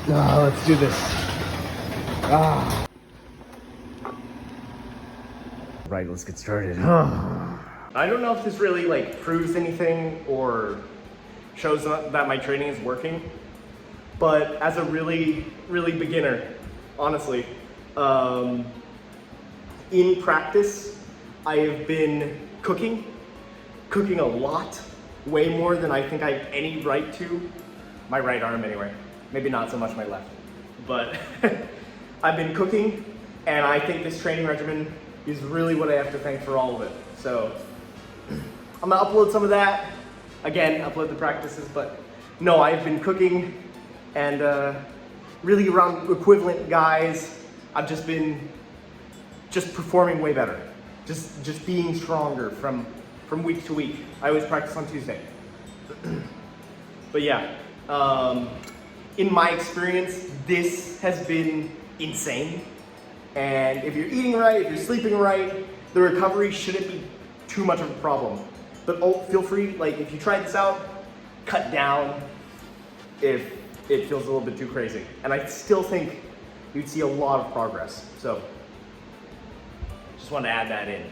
Let's do this. Right, let's get started. I don't know if this really like proves anything or shows that my training is working, but as a really beginner, honestly, in practice, I have been cooking a lot, way more than I think I have any right to. My right arm anyway, maybe not so much my left, but I've been cooking, and I think this training regimen is really what I have to thank for all of it. So I'm gonna upload some of that. Again, upload the practices, but no, I've been cooking and really around equivalent guys. I've just been performing way better. Just being stronger from week to week. I always practice on Tuesday. But yeah, in my experience, this has been insane. And if you're eating right, if you're sleeping right, the recovery shouldn't be too much of a problem. But feel free, like if you try this out, cut down if it feels a little bit too crazy. And I still think you'd see a lot of progress. So just want to add that in.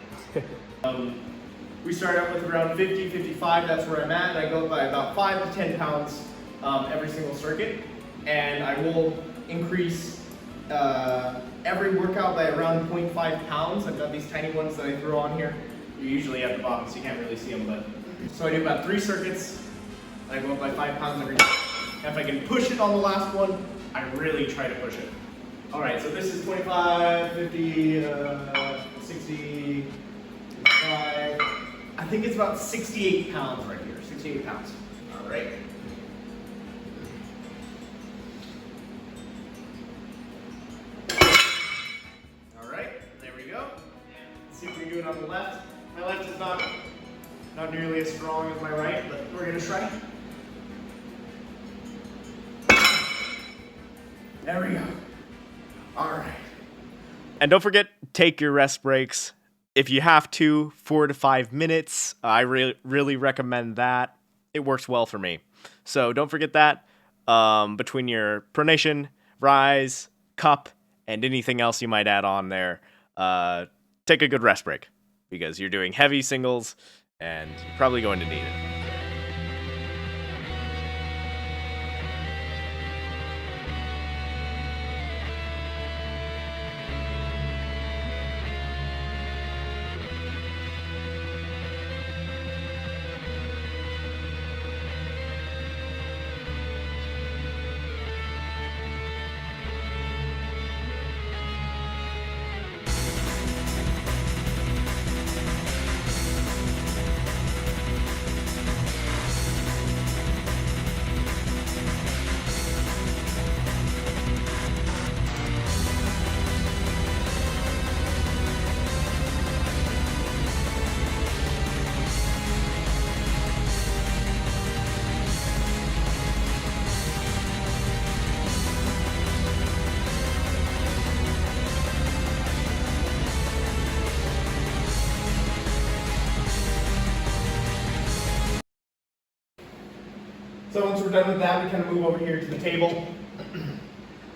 We start out with around 50, 55, that's where I'm at, and I go by about 5 to 10 pounds every single circuit. And I will increase every workout by around 0.5 pounds. I've got these tiny ones that I throw on here. You're usually at the bottom, so you can't really see them, but. So I do about 3 circuits, I go up by 5 pounds every day. If I can push it on the last one, I really try to push it. All right, so this is 25, 50, 60, 55. I think it's about 68 pounds right here, 68 pounds. All right. All right, there we go. Let's see if we can do it on the left. My left is not nearly as strong as my right, but we're gonna try. There we go. All right. And don't forget, take your rest breaks. If you have to, 4 to 5 minutes. I really recommend that. It works well for me. So don't forget that. Between your pronation, rise, cup, and anything else you might add on there, take a good rest break because you're doing heavy singles and you're probably going to need it. So once we're done with that, we kind of move over here to the table.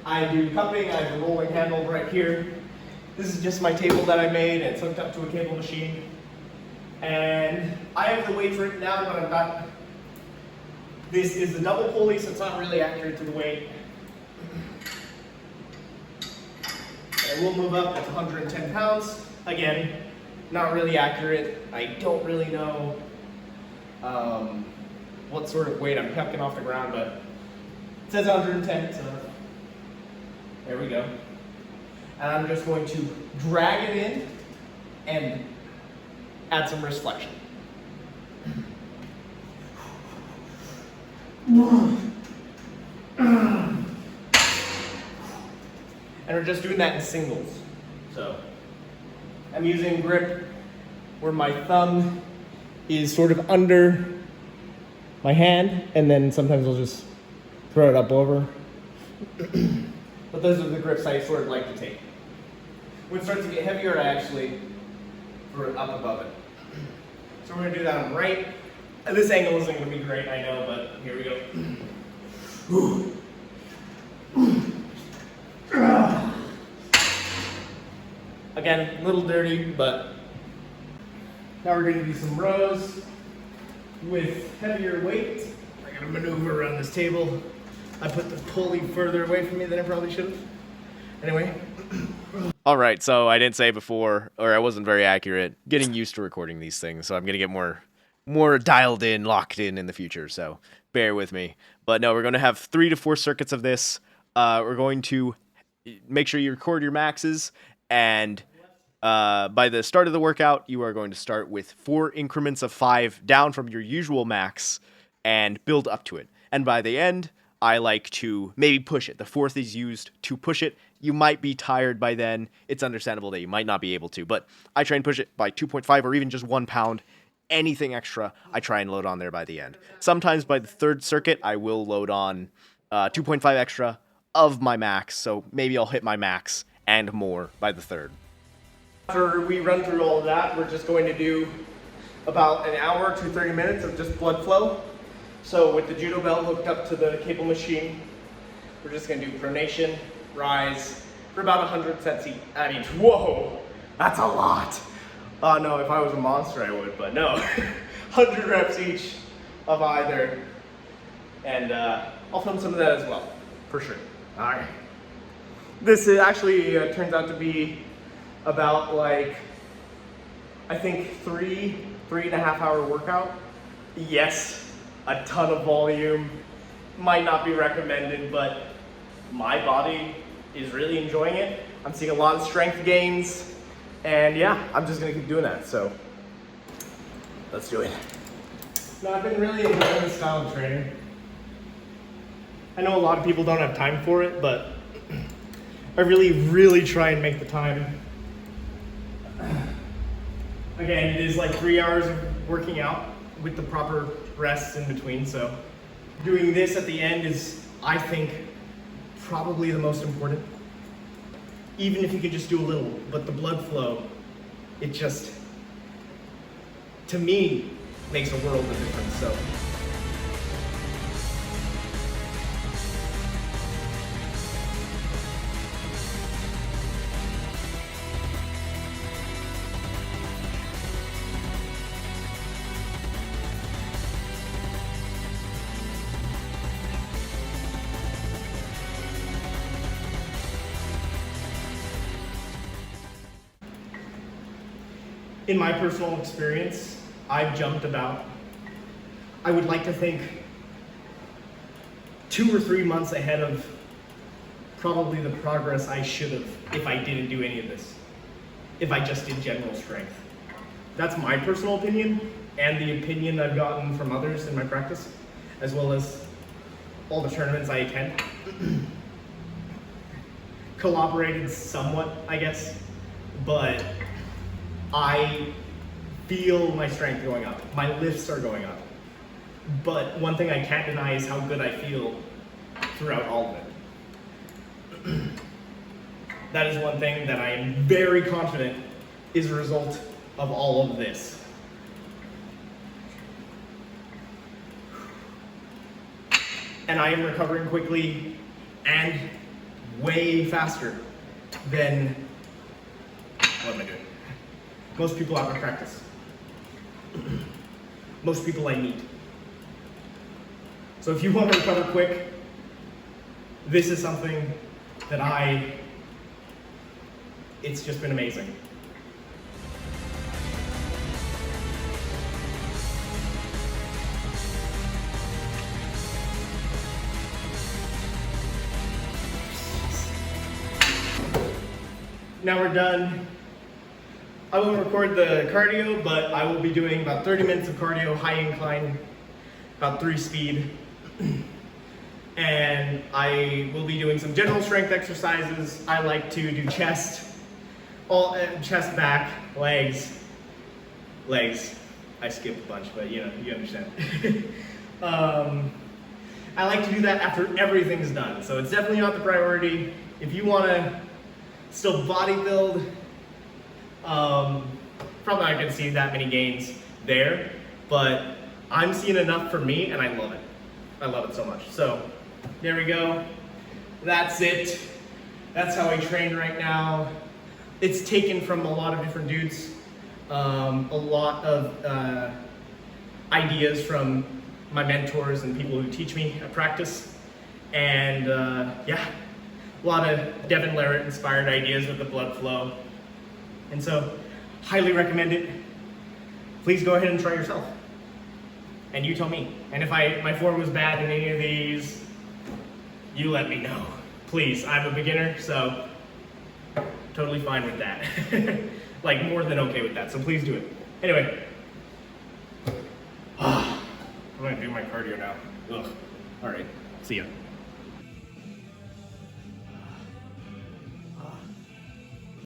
I do cupping, I have a rolling handle right here. This is just my table that I made, and it's hooked up to a cable machine. And I have the weights written down, but I've got, this is the double pulley, so it's not really accurate to the weight. And we'll move up, that's 110 pounds. Again, not really accurate. I don't really know what sort of weight I'm chucking off the ground, but it says 110, so there we go. And I'm just going to drag it in and add some wrist flexion. And we're just doing that in singles. So I'm using grip where my thumb is sort of under my hand, and then sometimes I'll just throw it up over. But those are the grips I sort of like to take. When it starts to get heavier, I actually throw it up above it. So we're gonna do that on right. And this angle isn't gonna be great, I know, but here we go. Again, a little dirty, but now we're gonna do some rows with heavier weight. I gotta maneuver around this table. I put the pulley further away from me than I probably should have. Anyway. All right, so I didn't say before, or I wasn't very accurate, getting used to recording these things, so I'm going to get more dialed in, locked in the future, so bear with me. But no, we're going to have 3 to 4 circuits of this. We're going to make sure you record your maxes, and by the start of the workout, you are going to start with 4 increments of 5 down from your usual max and build up to it. And by the end, I like to maybe push it. The 4th is used to push it. You might be tired by then. It's understandable that you might not be able to, but I try and push it by 2.5 or even just 1 pound. Anything extra, I try and load on there by the end. Sometimes by the 3rd circuit, I will load on 2.5 extra of my max, so maybe I'll hit my max and more by the 3rd. After we run through all of that, we're just going to do about an hour to 30 minutes of just blood flow. So with the judo belt hooked up to the cable machine, we're just going to do pronation, rise for about 100 sets each. I mean, whoa, that's a lot. No, if I was a monster, I would, but no. 100 reps each of either. And I'll film some of that as well, for sure. All right. This is actually turns out to be about like, I think 3.5 hour workout. Yes, a ton of volume. Might not be recommended, but my body is really enjoying it. I'm seeing a lot of strength gains, and yeah, I'm just gonna keep doing that, so let's do it. No, I've been really enjoying this style of training. I know a lot of people don't have time for it, but I really try and make the time. Again, it is like 3 hours of working out with the proper rests in between, so doing this at the end is, I think, probably the most important. Even if you could just do a little, but the blood flow, it just, to me, makes a world of difference, so. In my personal experience, I've jumped about, I would like to think, 2 or 3 months ahead of probably the progress I should have if I didn't do any of this, if I just did general strength. That's my personal opinion, and the opinion I've gotten from others in my practice, as well as all the tournaments I attend. Collaborated somewhat, I guess, but I feel my strength going up. My lifts are going up. But one thing I can't deny is how good I feel throughout all of it. That is one thing that I am very confident is a result of all of this. And I am recovering quickly and way faster than, what am I doing? Most people out of practice. Most people I meet. So if you want to recover quick, this is something that it's just been amazing. Now we're done. I won't record the cardio, but I will be doing about 30 minutes of cardio, high incline, about 3 speed. And I will be doing some general strength exercises. I like to do chest, chest, back, legs. I skipped a bunch, but you know, you understand. I like to do that after everything's done. So it's definitely not the priority. If you want to still bodybuild, probably not gonna see that many gains there, but I'm seeing enough for me, and I love it. I love it so much. So there we go. That's it. That's how I train right now. it's taken from a lot of different dudes, a lot of ideas from my mentors and people who teach me at practice, and yeah, a lot of Devin Larratt inspired ideas with the blood flow, and so highly recommend it. Please go ahead and try yourself, and you tell me. And if my form was bad in any of these, you let me know. Please, I'm a beginner, so totally fine with that. Like, more than okay with that, so please do it. Anyway, I'm gonna do my cardio now. Ugh. All right, see ya.